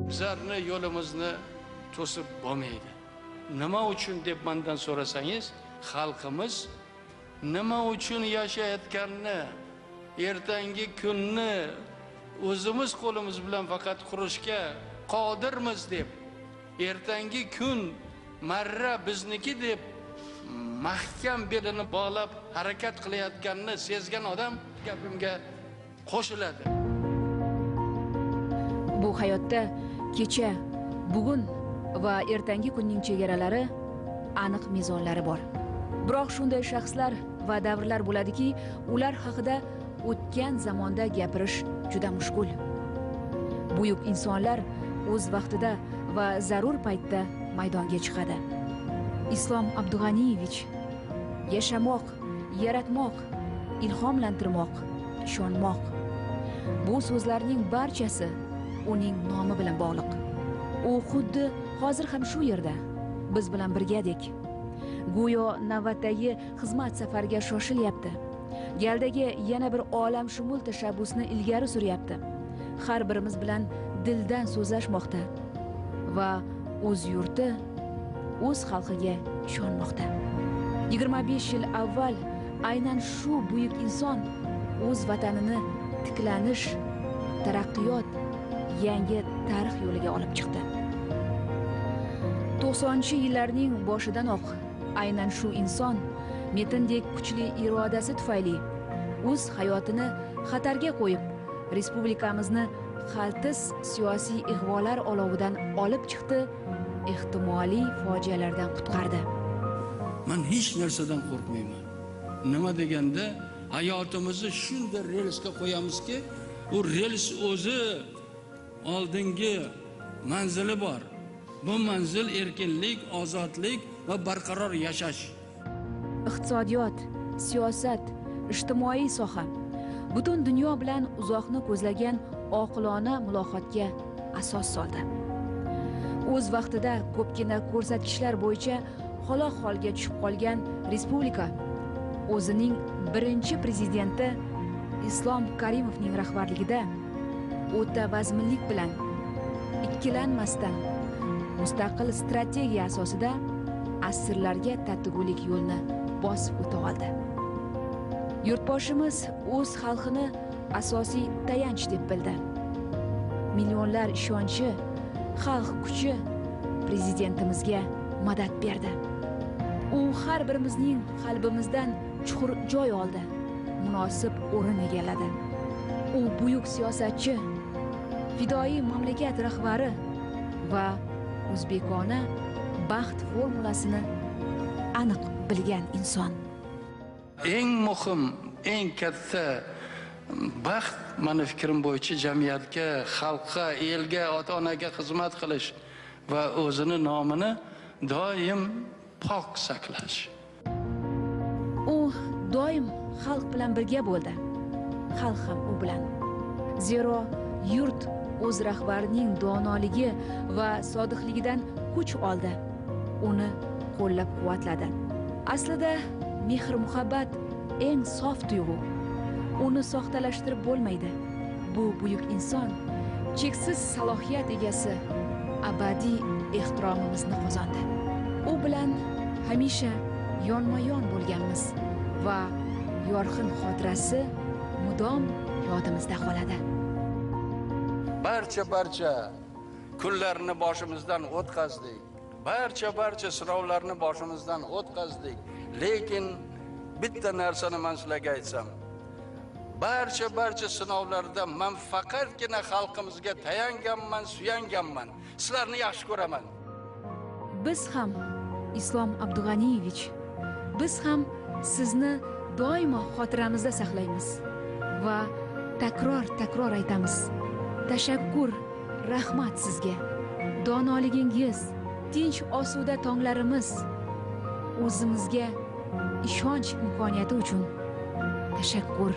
Bizlarni yo'limizni to'sib bo'lmaydi. Nima uchun deb mendan so'rasangiz, xalqimiz nima uchun yashayotganini, ertangi kunni o'zimiz qo'limiz bilan faqat qurishga qodirmiz deb, ertangi kun marra bizniki deb mahkam belini bog'lab harakat qilayotganini sezgan odam gapimga qo'shiladi. Bu hayotda kecha, bugun va ertangi kunning chegaralari, aniq mezonlari bor. Biroq shunday shaxslar va davrlar bo'ladiki, ular haqida o'tgan zamonda gapirish juda mushkul. Buyuk insonlar o'z vaqtida va zarur paytda maydonga chiqadi. Islom Abdug'aniyevich yashamoq, yaratmoq, ilhomlantirmoq, ishonmoq. Bu so'zlarning barchasi uning nomi bilan bog'liq. U xuddi hozir ham shu yerda biz bilan birgadek. Go'yo navbatdagi xizmat safariga shoshilyapti. Galdagi yana bir olamshumul tashabbusni ilgari suryapti. Har birimiz bilan dildan so'zlashmoqda va o'z yurti, o'z xalqiga ishonmoqda. 25 yil avval aynan shu buyuk inson o'z vatanini tiklanish, taraqqiyot, yangi tarix yo'liga olib chiqdi. 90-yillarning boshidanoq aynan shu inson metindek kuchli irodasi tufayli o'z hayotini xatarga qo'yib, respublikamizni qaltis siyosiy ig'volar olovidan olib chiqdi, ehtimoliy fojialardan qutqardi. Men hech narsadan qo'rqmayman. Nima deganda, hayotimizni shunday relsga qo'yamizki, u rels o'zi oldingi manzili bor. Bu manzil erkinlik, ozodlik va barqaror yashash. Iqtisodiyot, siyosat, ijtimoiy soha butun dunyo bilan uzoqni ko'zlagan oqilona muloqotga asos soldi. O'z vaqtida ko'pgina ko'rsatkichlar bo'yicha xaloq holga tushib qolgan respublika o'zining birinchi prezidenti Islom Karimovning rahbarligida o'ta vazminlik bilan, ikkilanmasdan mustaqil strategiya asosida asrlarga tatigulik yo'lni bosib o'ta oldi. Yurtboshimiz o'z xalqini asosiy tayanch deb bildi. Millionlar ishonchi, xalq kuchi prezidentimizga madad berdi. U har birimizning qalbimizdan chuqur joy oldi, munosib o'rin egalladi. U buyuk siyosatchi, fidoyi mamlakat rahbari va o'zbekona baxt formulasini aniq bilgan inson. Eng muhim, eng katta baxt meni fikrim bo'yicha jamiyatga, xalqqa, elga, ota-onaga xizmat qilish va o'zini nomini doim pok saqlash. U doim xalq bilan birga bo'ldi. Xalq ham u bilan. Zero yurt o'z rahbarining donoligi va sodiqligidan kuch oldi. Uni qo'llab-quvvatladi. Aslida mehr-muhabbat eng sof tuyg'u. Uni soxtalashtirib bo'lmaydi. Bu buyuk inson cheksiz salohiyat egasi, abadiy ehtiromimizni qozondi. U bilan hamisha yonma-yon bo'lganmiz va yorqin xotirasi mudom yodimizda qoladi. Barcha kunlarni boshimizdan o'tkazdik. Barcha sinovlarni boshimizdan o'tkazdik. Lekin bitta narsani men sizlarga aytsam, barcha sinovlarda men faqatgina xalqimizga tayanganman, suyanganman. Sizlarni yaxshi ko'raman. Biz ham Islom Abdug'aniyevich, biz ham sizni doimo xotiramizda saqlaymiz va takror aytamiz. Tashakkur, rahmat sizga. Donoligingiz, tinch osuda tonglarimiz, o'zimizga ishonch imkoniyati uchun tashakkur.